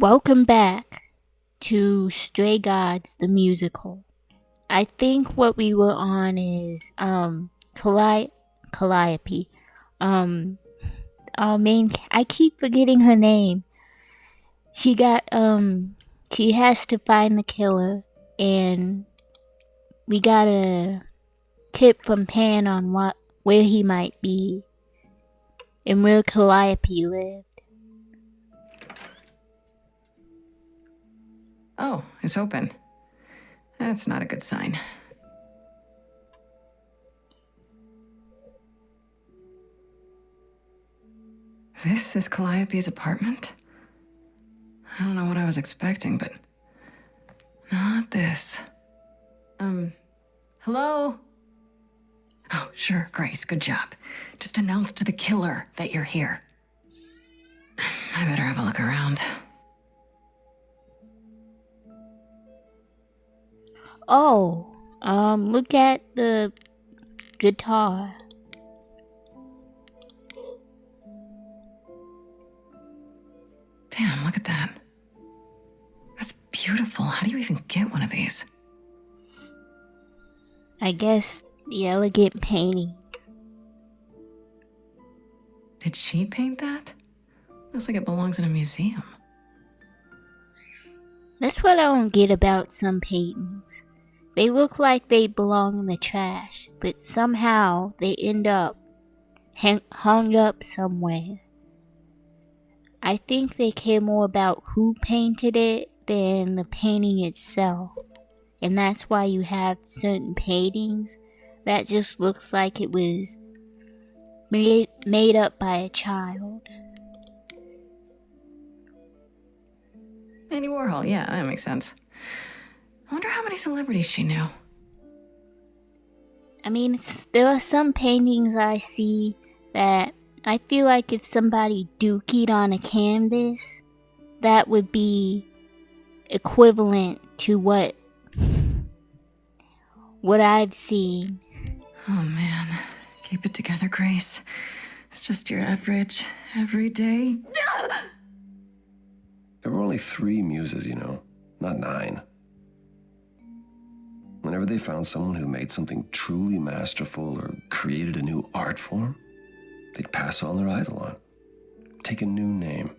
Welcome back to Stray Gods the musical. I think what we were on is Calliope. Um our main I keep forgetting her name. She got she has to find the killer, and we got a tip from Pan on where he might be and where Calliope lived. Oh, it's open. That's not a good sign. This is Calliope's apartment? I don't know what I was expecting, but not this. Hello? Oh, sure, Grace, good job. Just announce to the killer that you're here. I better have a look around. Oh, look at the guitar. Damn, look at that. That's beautiful. How do you even get one of these? I guess the elegant painting. Did she paint that? Looks like it belongs in a museum. That's what I don't get about some paintings. They look like they belong in the trash, but somehow they end up hung up somewhere. I think they care more about who painted it than the painting itself. And that's why you have certain paintings that just looks like it was made up by a child. Andy Warhol, yeah, that makes sense. I wonder how many celebrities she knew. I mean, there are some paintings I see that I feel like if somebody dookied on a canvas, that would be equivalent to what I've seen. Oh man, keep it together, Grace. It's just your average, everyday. There were only 3 muses, not 9. Whenever they found someone who made something truly masterful or created a new art form, they'd pass on their eidolon, take a new name.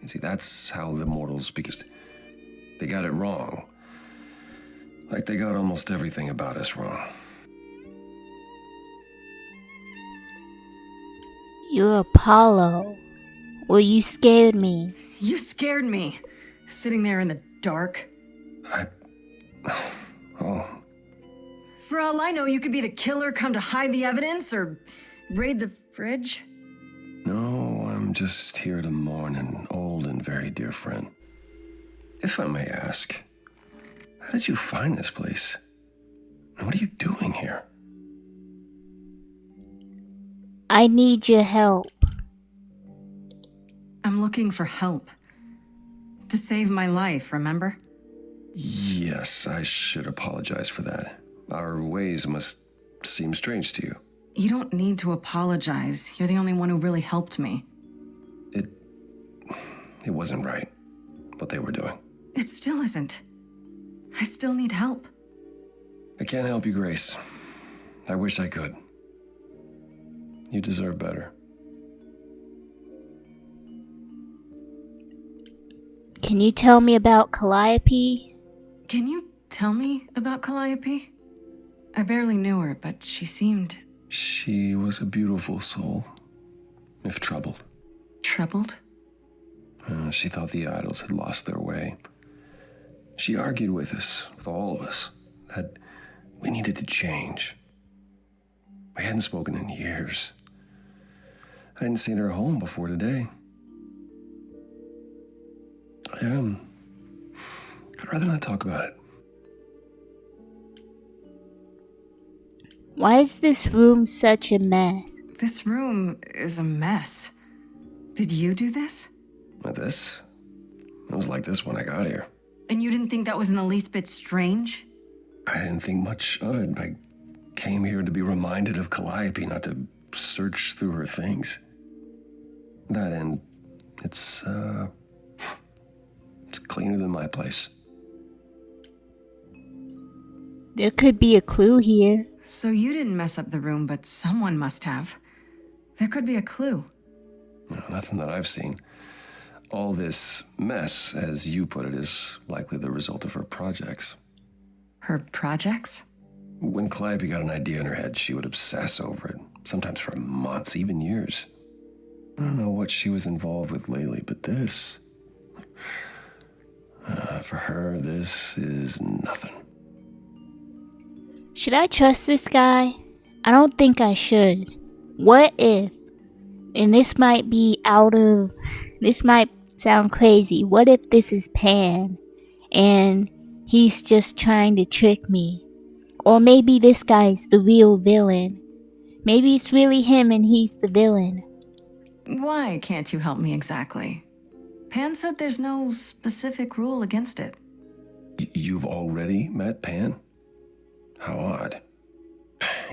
You see, that's how the mortals, because they got it wrong. Like they got almost everything about us wrong. You're Apollo. Well, you scared me. You scared me. Sitting there in the dark. Oh. For all I know, you could be the killer come to hide the evidence or raid the fridge. No, I'm just here to mourn an old and very dear friend. If I may ask, how did you find this place? And what are you doing here? I need your help. I'm looking for help. To save my life, remember? Yes, I should apologize for that. Our ways must seem strange to you. You don't need to apologize. You're the only one who really helped me. It wasn't right, what they were doing. It still isn't. I still need help. I can't help you, Grace. I wish I could. You deserve better. Can you tell me about Calliope? Can you tell me about Calliope? I barely knew her, but she seemed... She was a beautiful soul, if troubled. Troubled? She thought the idols had lost their way. She argued with us, with all of us, that we needed to change. We hadn't spoken in years. I hadn't seen her home before today. I'd rather not talk about it. Why is this room such a mess? This room is a mess. Did you do this? With this? It was like this when I got here. And you didn't think that was in the least bit strange? I didn't think much of it. I came here to be reminded of Calliope, not to search through her things. That and it's cleaner than my place. There could be a clue here. So you didn't mess up the room, but someone must have. There could be a clue. No, nothing that I've seen. All this mess, as you put it, is likely the result of her projects. Her projects? When Calliope got an idea in her head, she would obsess over it, sometimes for months, even years. I don't know what she was involved with lately, but this... for her, this is nothing. Should I trust this guy? I don't think I should. What if, and this might sound crazy, what if this is Pan and he's just trying to trick me? Or maybe this guy's the real villain. Maybe it's really him and he's the villain. Why can't you help me exactly? Pan said there's no specific rule against it. You've already met Pan? How odd.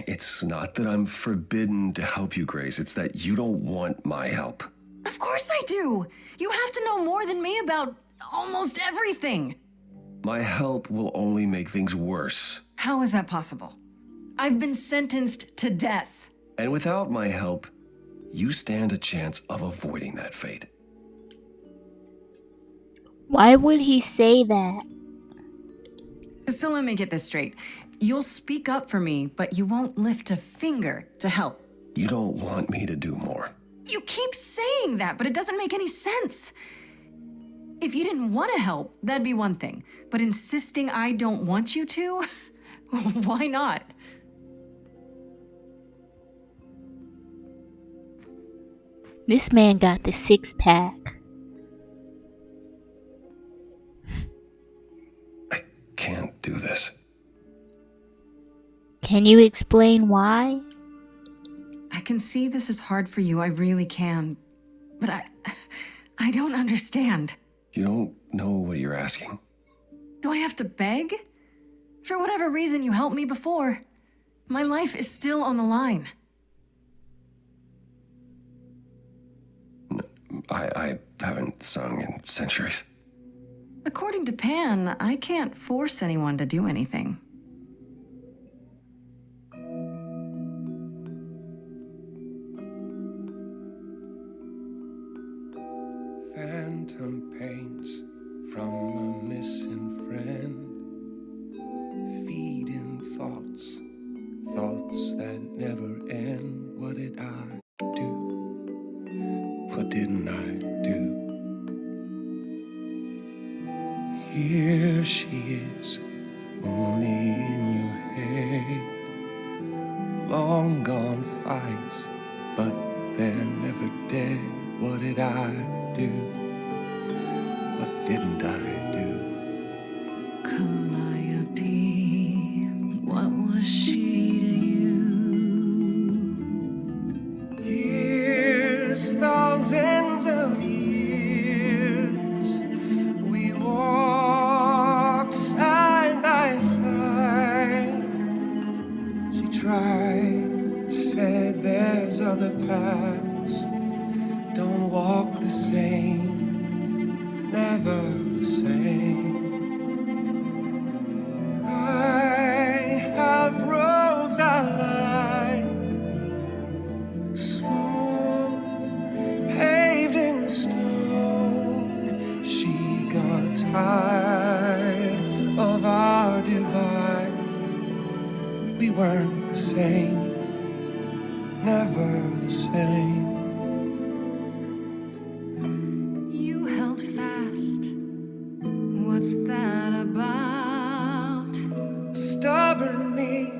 It's not that I'm forbidden to help you, Grace. It's that you don't want my help. Of course I do! You have to know more than me about almost everything! My help will only make things worse. How is that possible? I've been sentenced to death. And without my help, you stand a chance of avoiding that fate. Why would he say that? So let me get this straight. You'll speak up for me, but you won't lift a finger to help. You don't want me to do more. You keep saying that, but it doesn't make any sense. If you didn't want to help, that'd be one thing. But insisting I don't want you to? Why not? This man got the 6-pack. I can't do this. Can you explain why? I can see this is hard for you, I really can. But I don't understand. You don't know what you're asking. Do I have to beg? For whatever reason you helped me before. My life is still on the line. I haven't sung in centuries. According to Pan, I can't force anyone to do anything. Phantom pains from a missing friend, feeding thoughts that never end. What did I do? What didn't I do? Here she is, only in your head. Long gone fights, but they're never dead. What did I do? What didn't I do? Calliope, what was she to you? Years, thousands of years, we walked side by side. She tried, said there's other paths. Don't walk the same, never the same. I have roads I like, smooth, paved in stone. She got tired of our divide. We weren't the same, never the same. You held fast. What's that about? Stubborn me,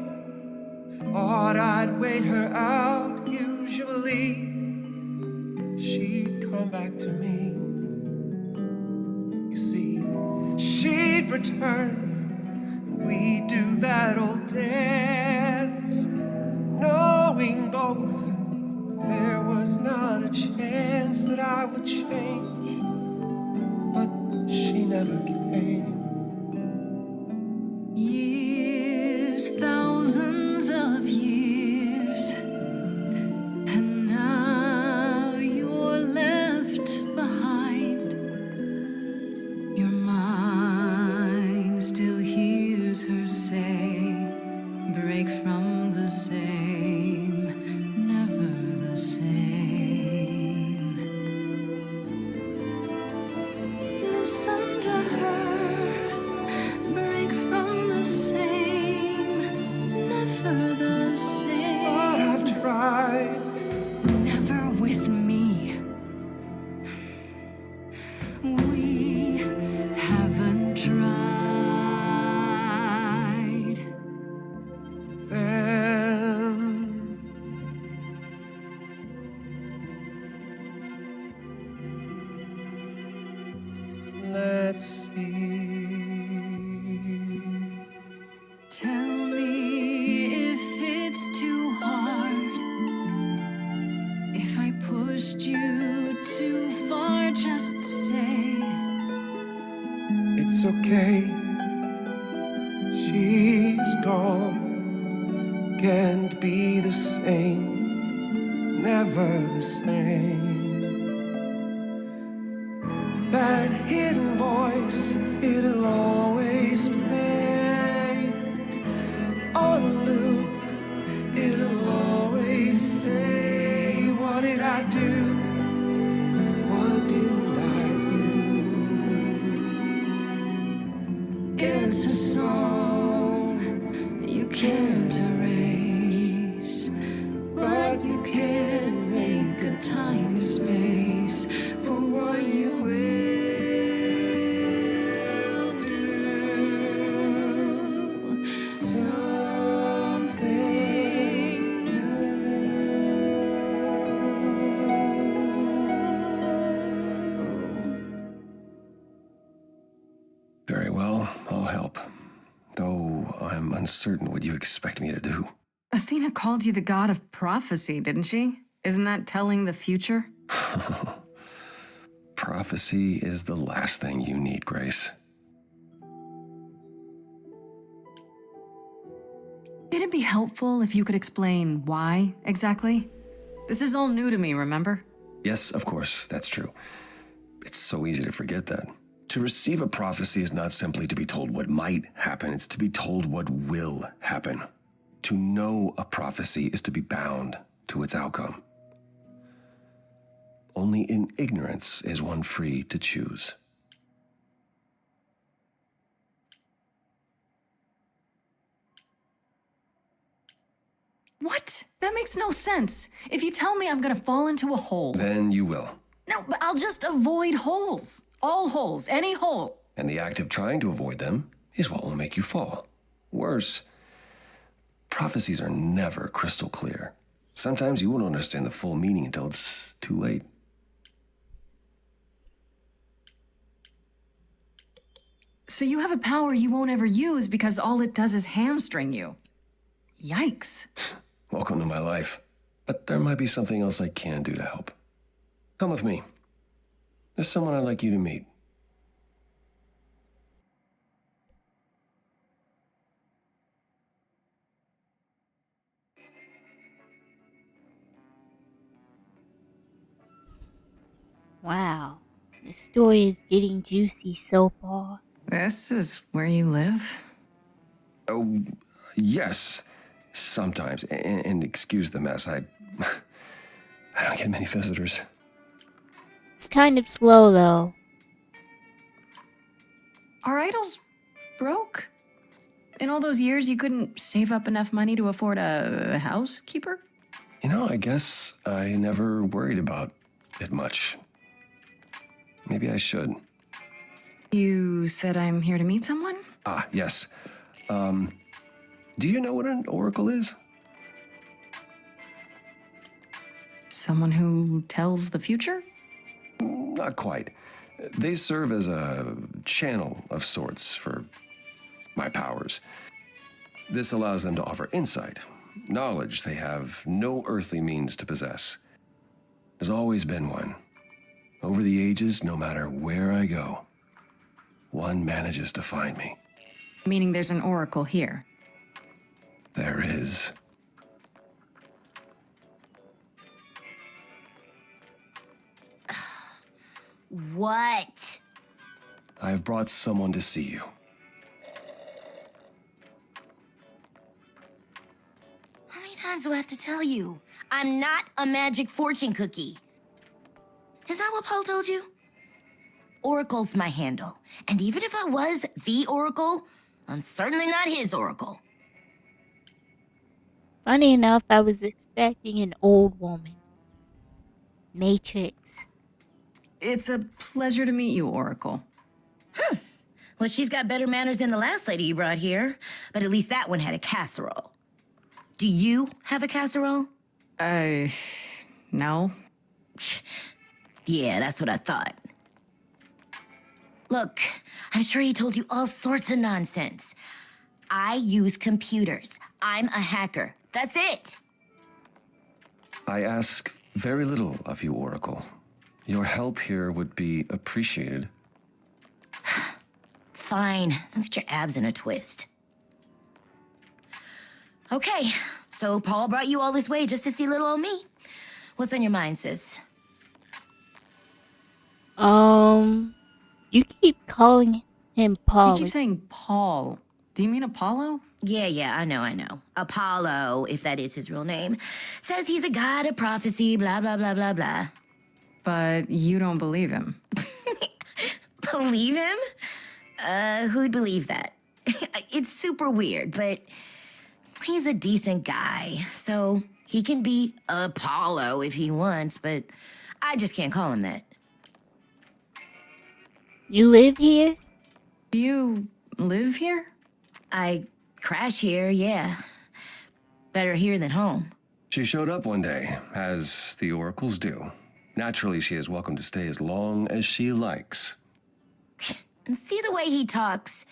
thought I'd wait her out. Usually, she'd come back to me. You see, she'd return, and we'd do that old dance, knowing both there was not a chance that I would change. But she never came. Years, thousands of years, and now you're left behind. You're mine. listen to her, break from the same, never the same. But I've tried. Never with me. We haven't tried. Then let's see. Tell me if it's too hard. If I pushed you too far, just say It's okay. She's gone. Can't be the same. Never the same. That hidden voice, it'll always play on a loop. It'll always say, what did I do? What didn't I do? it's a song you can't erase, but you can make a tiny space for what you will do. Something new. Very well, I'll help. Though I'm uncertain what you expect me to do. Athena called you the god of prophecy, didn't she? Isn't that telling the future? Prophecy is the last thing you need, Grace. It'd be helpful if you could explain why exactly. This is all new to me, remember? Yes, of course, that's true. It's so easy to forget that. To receive a prophecy is not simply to be told what might happen, it's to be told what will happen. To know a prophecy is to be bound to its outcome. Only in ignorance is one free to choose. What? That makes no sense. If you tell me I'm gonna fall into a hole. Then you will. No, but I'll just avoid holes. All holes, any hole. And the act of trying to avoid them is what will make you fall. Worse, prophecies are never crystal clear. Sometimes you won't understand the full meaning until it's too late. So you have a power you won't ever use because all it does is hamstring you. Yikes. Welcome to my life. But there might be something else I can do to help. Come with me. There's someone I'd like you to meet. Wow, the story is getting juicy so far. This is where you live? Oh, yes. Sometimes. And excuse the mess. I don't get many visitors. It's kind of slow though. Are idols broke? In all those years, you couldn't save up enough money to afford a housekeeper? You know, I guess I never worried about it much. Maybe I should. You said I'm here to meet someone? Ah, yes. Do you know what an oracle is? Someone who tells the future? Not quite. They serve as a channel of sorts for my powers. This allows them to offer insight, knowledge they have no earthly means to possess. There's always been one. Over the ages, no matter where I go, one manages to find me. Meaning there's an oracle here. There is. What? I've brought someone to see you. How many times do I have to tell you? I'm not a magic fortune cookie. Is that what Paul told you? Oracle's my handle. And even if I was the Oracle, I'm certainly not his Oracle. Funny enough, I was expecting an old woman. Matrix. It's a pleasure to meet you, Oracle. Well, she's got better manners than the last lady you brought here, but at least that one had a casserole. Do you have a casserole? No. Yeah, that's what I thought. Look, I'm sure he told you all sorts of nonsense. I use computers. I'm a hacker. That's it. I ask very little of you, Oracle. Your help here would be appreciated. Fine. Don't get your abs in a twist. Okay, so Paul brought you all this way just to see little old me. What's on your mind, sis? You keep calling him Paul. You keep saying Paul. Do you mean Apollo? Yeah, I know. Apollo, if that is his real name, says he's a god of prophecy, blah, blah, blah, blah, blah. But you don't believe him. Believe him? Who'd believe that? It's super weird, but he's a decent guy, so he can be Apollo if he wants, but I just can't call him that. You live here? You live here? I crash here, yeah. Better here than home. She showed up one day, as the oracles do. Naturally, she is welcome to stay as long as she likes. And see the way he talks.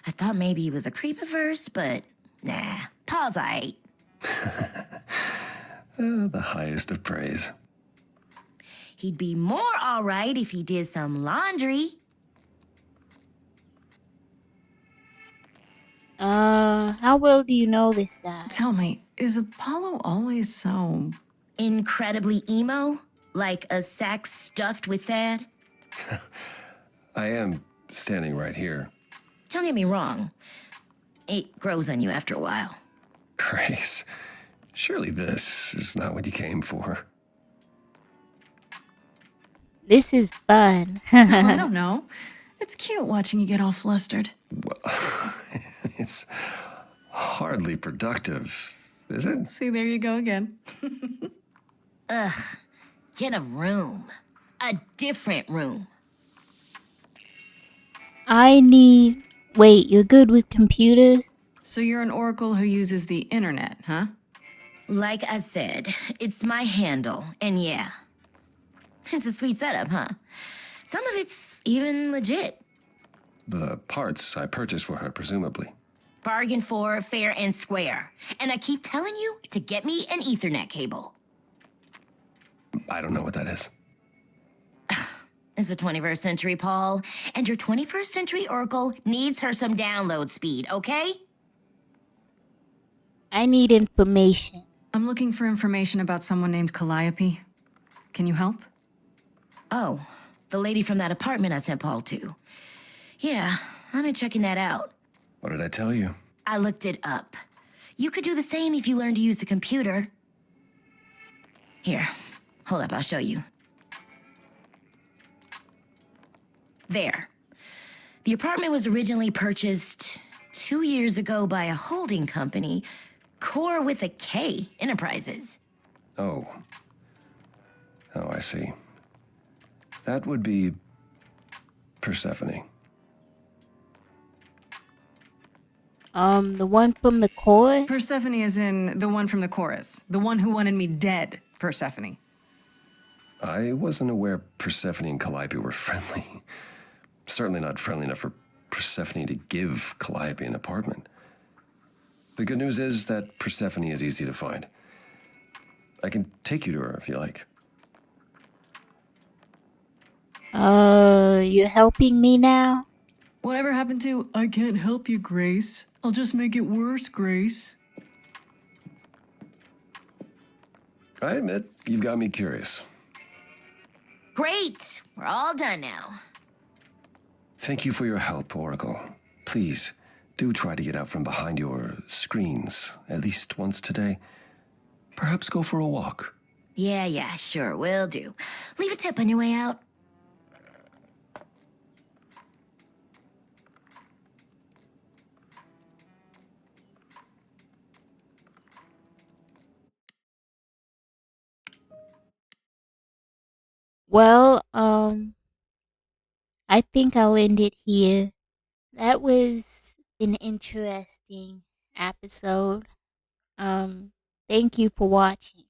I thought maybe he was a creep at first, but nah, Paul's aight. The highest of praise. He'd be more all right if he did some laundry. How well do you know this guy? Tell me, is Apollo always so... Incredibly emo? Like a sack stuffed with sad? I am standing right here. Don't get me wrong. It grows on you after a while. Grace, surely this is not what you came for. This is fun. I don't know. It's cute watching you get all flustered. Well, it's hardly productive, is it? See, there you go again. Get a room. A different room. Wait, you're good with computers? So you're an oracle who uses the internet, huh? Like I said, it's my handle, and yeah. It's a sweet setup, huh? Some of it's even legit. The parts I purchased for her, presumably. Bargain for, fair and square. And I keep telling you to get me an Ethernet cable. I don't know what that is. It's the 21st century, Paul. And your 21st century Oracle needs her some download speed, okay? I need information. I'm looking for information about someone named Calliope. Can you help? Oh, the lady from that apartment I sent Paul to. Yeah, I've been checking that out. What did I tell you? I looked it up. You could do the same if you learned to use a computer. Here, hold up, I'll show you. There. The apartment was originally purchased 2 years ago by a holding company, Core with a K Enterprises. Oh, I see. That would be Persephone. The one from the chorus? Persephone is in the one from the chorus. The one who wanted me dead, Persephone. I wasn't aware Persephone and Calliope were friendly. Certainly not friendly enough for Persephone to give Calliope an apartment. The good news is that Persephone is easy to find. I can take you to her if you like. You're helping me now? Whatever happened to, I can't help you, Grace. I'll just make it worse, Grace. I admit, you've got me curious. Great! We're all done now. Thank you for your help, Oracle. Please, do try to get out from behind your screens at least once today. Perhaps go for a walk. Yeah, sure, will do. Leave a tip on your way out. Well, I think I'll end it here. That was an interesting episode. Um, Thank you for watching.